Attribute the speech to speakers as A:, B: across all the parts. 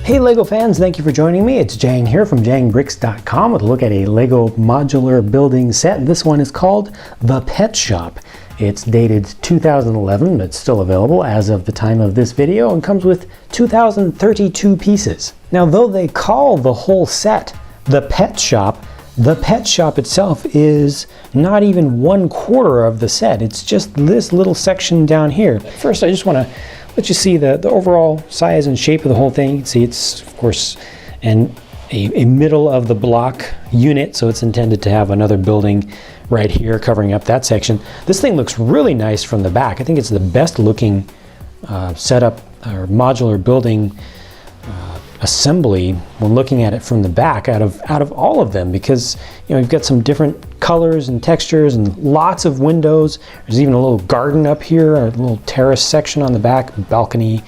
A: Hey LEGO fans, thank you for joining me. It's Jang here from jangbricks.com with a look at a LEGO modular building set. This one is called The Pet Shop. It's dated 2011, but it's still available as of the time of this video and comes with 2,032 pieces. Now, though they call the whole set The Pet Shop, the Pet Shop itself is not even 1/4 of the set. It's just this little section down here. First, I just want to let you see the overall size and shape of the whole thing. You can see it's, of course, a middle of the block unit, so it's intended to have another building right here covering up that section. This thing looks really nice from the back. I think it's the best looking setup or modular building assembly when looking at it from the back out of all of them, because you've got some different colors and textures and lots of windows. There's even a little garden up here, a little terrace section on the back, balcony,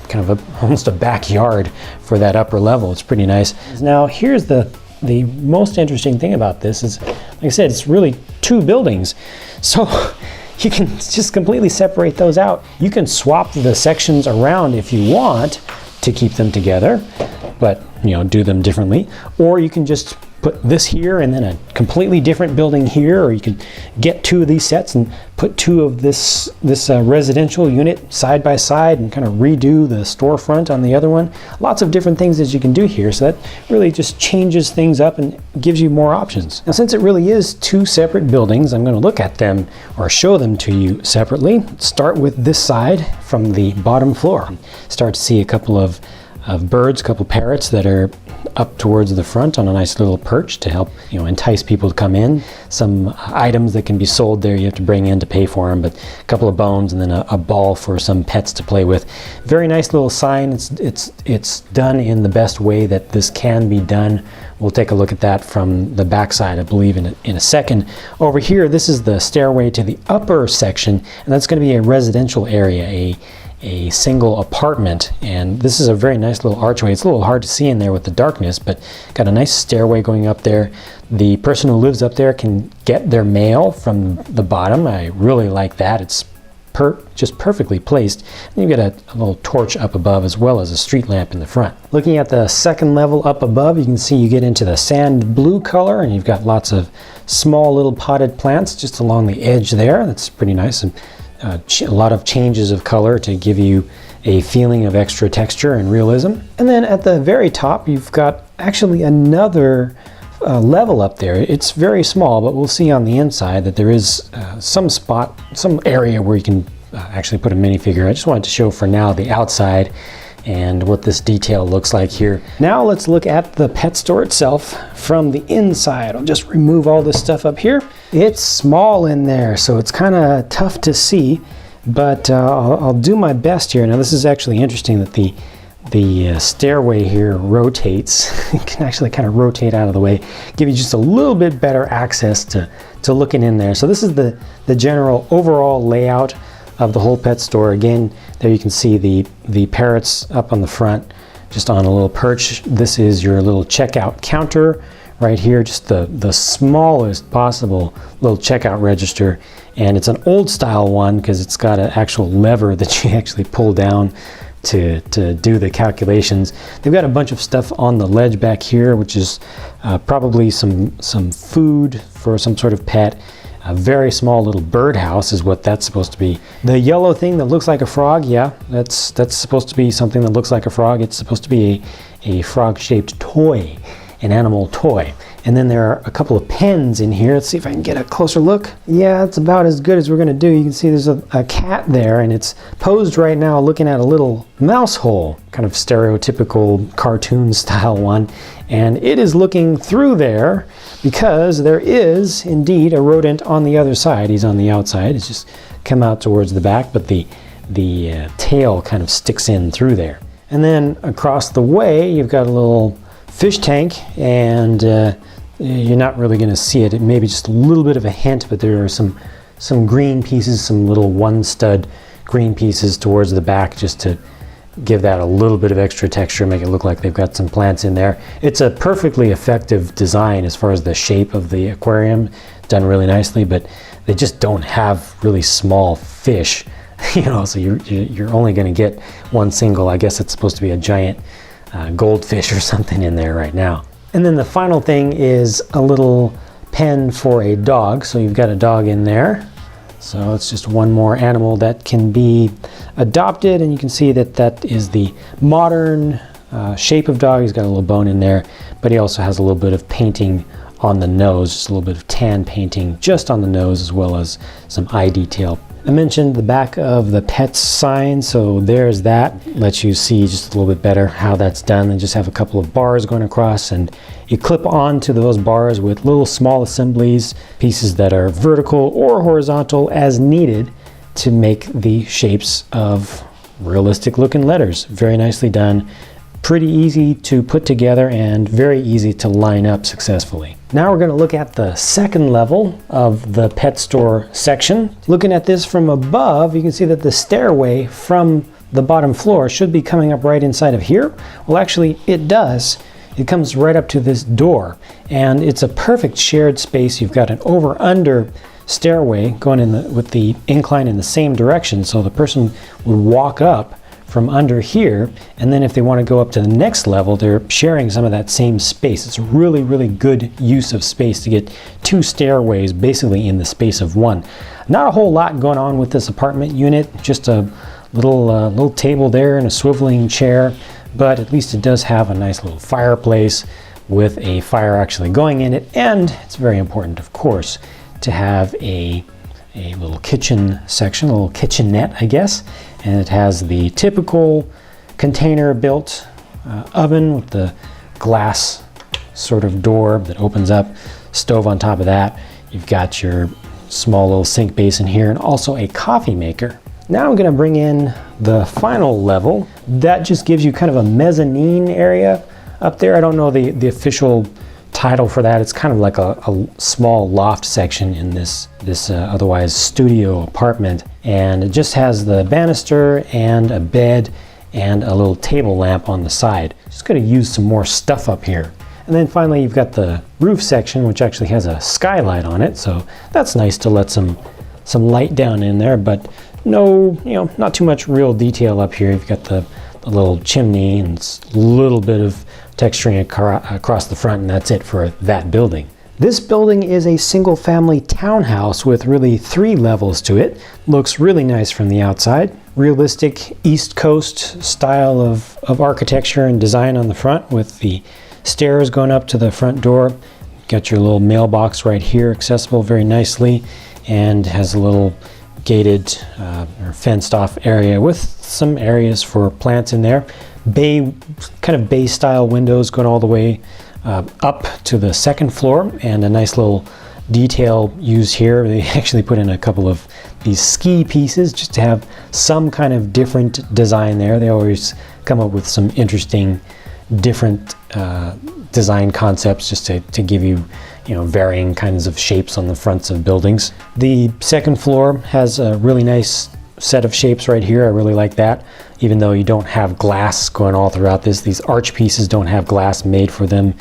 A: kind of almost a backyard for that upper level. It's pretty nice. Now here's the most interesting thing about this is, like I said, it's really two buildings, so you can just completely separate those out. You can swap the sections around if you want to keep them together, but do them differently, or you can just put this here and then a completely different building here, or you can get two of these sets and put two of this residential unit side by side and kind of redo the storefront on the other one. Lots of different things that you can do here, so that really just changes things up and gives you more options. Now, since it really is two separate buildings, I'm going to look at them or show them to you separately. Start with this side from the bottom floor. Start to see a couple of birds, a couple parrots that are up towards the front on a nice little perch to help entice people to come in. Some items that can be sold there you have to bring in to pay for them, but a couple of bones and then a ball for some pets to play with. Very nice little sign. It's done in the best way that this can be done. We'll take a look at that from the back side, I believe, in a second. Over here, this is the stairway to the upper section, and that's going to be a residential area, a single apartment, and this is a very nice little archway. It's a little hard to see in there with the darkness, but got a nice stairway going up there. The person who lives up there can get their mail from the bottom. I really like that. It's just perfectly placed. And you've got a little torch up above as well as a street lamp in the front. Looking at the second level up above, you can see you get into the sand blue color, and you've got lots of small little potted plants just along the edge there. That's pretty nice. And a lot of changes of color to give you a feeling of extra texture and realism. And then at the very top, you've got actually another level up there. It's very small, but we'll see on the inside that there is some area where you can actually put a minifigure. I just wanted to show for now the outside and what this detail looks like here. Now let's look at the pet store itself from the inside. I'll just remove all this stuff up here. It's small in there, so it's kind of tough to see, but I'll do my best here. Now this is actually interesting that the stairway here rotates. It can actually kind of rotate out of the way, give you just a little bit better access to looking in there. So this is the general overall layout of the whole pet store. Again, there you can see the parrots up on the front, just on a little perch. This is your little checkout counter right here, just the smallest possible little checkout register. And it's an old style one because it's got an actual lever that you actually pull down to do the calculations. They've got a bunch of stuff on the ledge back here, which is probably some food for some sort of pet. A very small little birdhouse is what that's supposed to be. The yellow thing that looks like a frog, yeah, that's supposed to be something that looks like a frog. It's supposed to be a frog-shaped toy, an animal toy. And then there are a couple of pens in here. Let's see if I can get a closer look. Yeah, it's about as good as we're gonna do. You can see there's a cat there, and it's posed right now looking at a little mouse hole, kind of stereotypical cartoon style one. And it is looking through there because there is indeed a rodent on the other side. He's on the outside. It's just come out towards the back, but the tail kind of sticks in through there. And then across the way, you've got a little fish tank, and you're not really going to see it. It may be just a little bit of a hint, but there are some green pieces, some little one stud green pieces towards the back, just to give that a little bit of extra texture, make it look like they've got some plants in there. It's a perfectly effective design as far as the shape of the aquarium, done really nicely, but they just don't have really small fish, so you're only going to get one single. I guess it's supposed to be a giant goldfish or something in there right now. And then the final thing is a little pen for a dog. So you've got a dog in there. So it's just one more animal that can be adopted, and you can see that that is the modern shape of dog. He's got a little bone in there, but he also has a little bit of painting on the nose, just a little bit of tan painting just on the nose, as well as some eye detail. I mentioned the back of the pets sign, so there's that. Lets you see just a little bit better how that's done. They just have a couple of bars going across, and you clip onto those bars with little small assemblies, pieces that are vertical or horizontal as needed to make the shapes of realistic looking letters. Very nicely done. Pretty easy to put together and very easy to line up successfully. Now we're going to look at the second level of the pet store section. Looking at this from above, you can see that the stairway from the bottom floor should be coming up right inside of here. Well, actually it does. It comes right up to this door, and it's a perfect shared space. You've got an over-under stairway going in with the incline in the same direction, so the person would walk up from under here, and then if they want to go up to the next level, they're sharing some of that same space. It's really, really good use of space to get two stairways basically in the space of one. Not a whole lot going on with this apartment unit, just a little table there and a swiveling chair, but at least it does have a nice little fireplace with a fire actually going in it, and it's very important, of course, to have a little kitchen section, a little kitchenette, I guess. And it has the typical container built oven with the glass sort of door that opens up, stove on top of that. You've got your small little sink basin here, and also a coffee maker. Now I'm going to bring in the final level. That just gives you kind of a mezzanine area up there. I don't know the official title for that. It's kind of like a small loft section in this otherwise studio apartment, and it just has the banister and a bed and a little table lamp on the side. Just going to use some more stuff up here. And then finally you've got the roof section, which actually has a skylight on it, so that's nice to let some light down in there, but no, not too much real detail up here. You've got the little chimney and a little bit of texturing across the front, and that's it for that building. This building is a single-family townhouse with really 3 levels to it. Looks really nice from the outside. Realistic East Coast style of architecture and design on the front, with the stairs going up to the front door. Got your little mailbox right here, accessible very nicely, and has a little gated or fenced off area with some areas for plants in there. Kind of bay style windows going all the way up to the second floor, and a nice little detail used here. They actually put in a couple of these ski pieces just to have some kind of different design there. They always come up with some interesting different design concepts just to give you varying kinds of shapes on the fronts of buildings. The second floor has a really nice set of shapes right here. I really like that, even though you don't have glass going all throughout this. These arch pieces don't have glass made for them,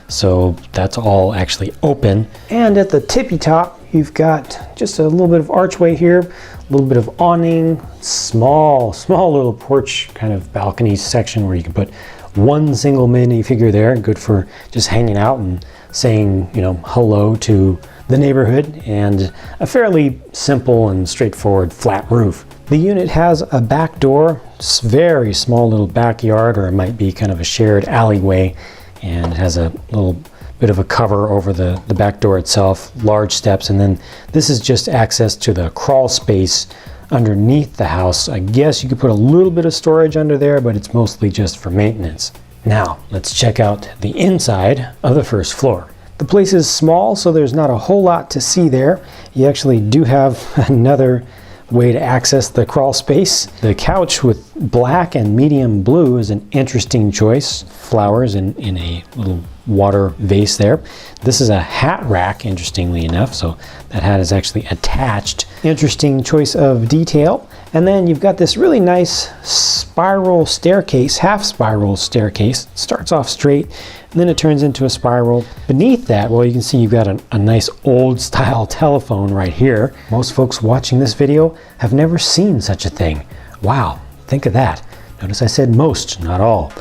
A: so that's all actually open. And at the tippy top, you've got just a little bit of archway here, a little bit of awning, small little porch kind of balcony section where you can put one single minifigure there, good for just hanging out and saying, hello to the neighborhood, and a fairly simple and straightforward flat roof. The unit has a back door, very small little backyard, or it might be kind of a shared alleyway, and it has a little bit of a cover over the back door itself, large steps, and then this is just access to the crawl space underneath the house. I guess you could put a little bit of storage under there, but it's mostly just for maintenance. Now, let's check out the inside of the first floor. The place is small, so there's not a whole lot to see there. You actually do have another way to access the crawl space. The couch with black and medium blue is an interesting choice. Flowers in a little water vase there. This is a hat rack, interestingly enough, so that hat is actually attached. Interesting choice of detail. And then you've got this really nice spiral staircase, half spiral staircase. It starts off straight, and then it turns into a spiral. Beneath that, well, you can see you've got a nice old style telephone right here. Most folks watching this video have never seen such a thing. Wow, think of that. Notice I said most, not all.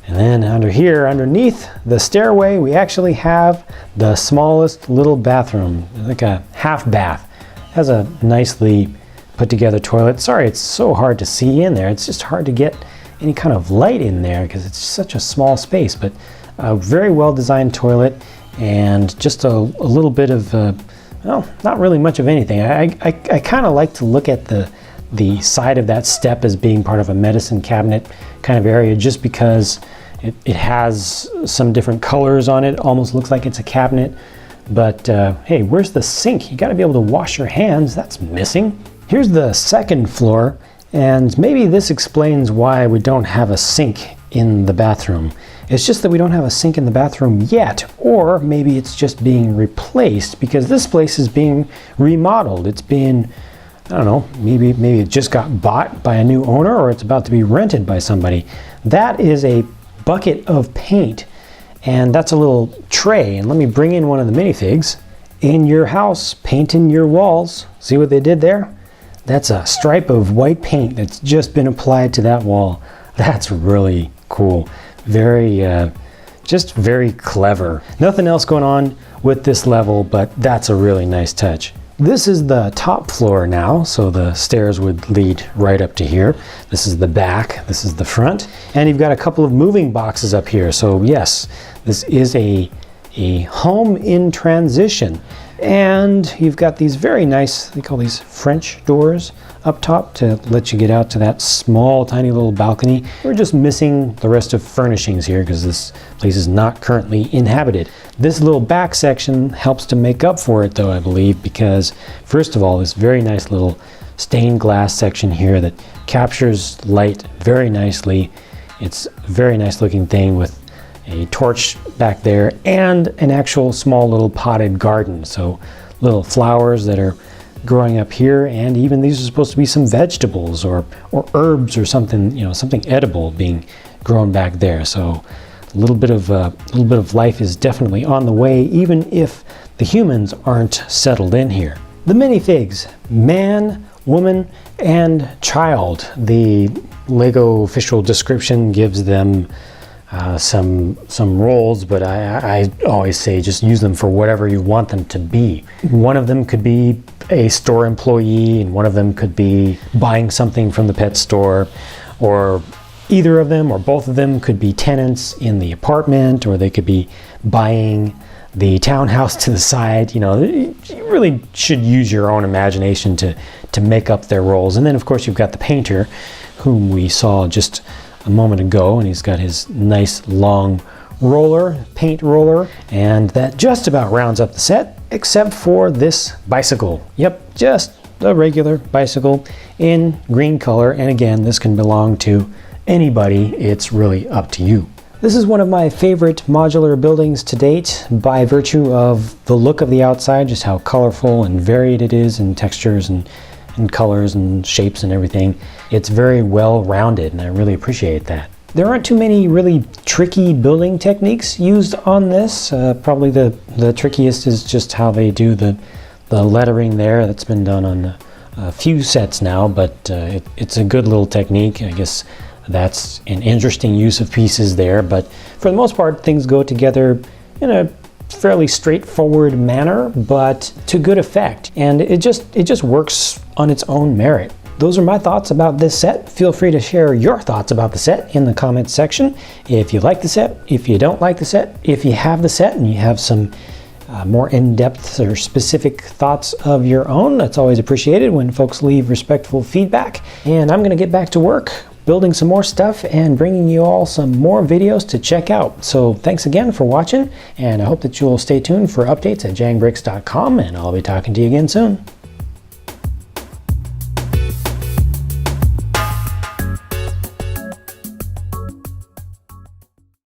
A: And then under here, underneath the stairway, we actually have the smallest little bathroom, like a half bath. It has a nicely put together toilet. Sorry, it's so hard to see in there. It's just hard to get any kind of light in there because it's such a small space, but a very well designed toilet and just a little bit of, well, not really much of anything. I kind of like to look at the side of that step as being part of a medicine cabinet kind of area, just because it has some different colors on it. Almost looks like it's a cabinet. But hey, where's the sink? You got to be able to wash your hands. That's missing. Here's the second floor, and maybe this explains why we don't have a sink in the bathroom. It's just that we don't have a sink in the bathroom yet, or maybe it's just being replaced because this place is being remodeled. It's being, I don't know, maybe it just got bought by a new owner, or it's about to be rented by somebody. That is a bucket of paint, and that's a little tray. And let me bring in one of the minifigs. In your house, painting your walls. See what they did there? That's a stripe of white paint that's just been applied to that wall. That's really cool. Very, just very clever. Nothing else going on with this level, but that's a really nice touch. This is the top floor now, so the stairs would lead right up to here. This is the back, this is the front, and you've got a couple of moving boxes up here. So yes, this is a home in transition. And you've got these very nice, they call these French doors up top to let you get out to that small, tiny little balcony. We're just missing the rest of furnishings here because this place is not currently inhabited. This little back section helps to make up for it though, I believe, because first of all, this very nice little stained glass section here that captures light very nicely. It's a very nice looking thing with a torch back there and an actual small little potted garden. So little flowers that are growing up here, and even these are supposed to be some vegetables or herbs or something, you know, something edible being grown back there. So a little bit of life is definitely on the way, even if the humans aren't settled in here. The minifigs, man, woman, and child. The Lego official description gives them some roles, but I always say just use them for whatever you want them to be. One of them could be a store employee, and one of them could be buying something from the pet store, or either of them or both of them could be tenants in the apartment, or they could be buying the townhouse to the side. You know, you really should use your own imagination to make up their roles. And then of course you've got the painter, whom we saw just a moment ago, and he's got his nice long paint roller, and that just about rounds up the set, except for this bicycle. Yep, just a regular bicycle in green color, and again, this can belong to anybody. It's really up to you. This is one of my favorite modular buildings to date by virtue of the look of the outside, just how colorful and varied it is in textures and colors and shapes and everything. It's very well rounded, and I really appreciate that. There aren't too many really tricky building techniques used on this. Probably the trickiest is just how they do the lettering there. That's been done on a few sets now, but it's a good little technique. I guess that's an interesting use of pieces there, but for the most part, things go together in a fairly straightforward manner, but to good effect, and it just works on its own merit. Those are my thoughts about this set. Feel free to share your thoughts about the set in the comments section. If you like the set, if you don't like the set, if you have the set and you have some more in-depth or specific thoughts of your own, that's always appreciated when folks leave respectful feedback. And I'm gonna get back to work building some more stuff and bringing you all some more videos to check out. So thanks again for watching, and I hope that you'll stay tuned for updates at jangbricks.com, and I'll be talking to you again soon.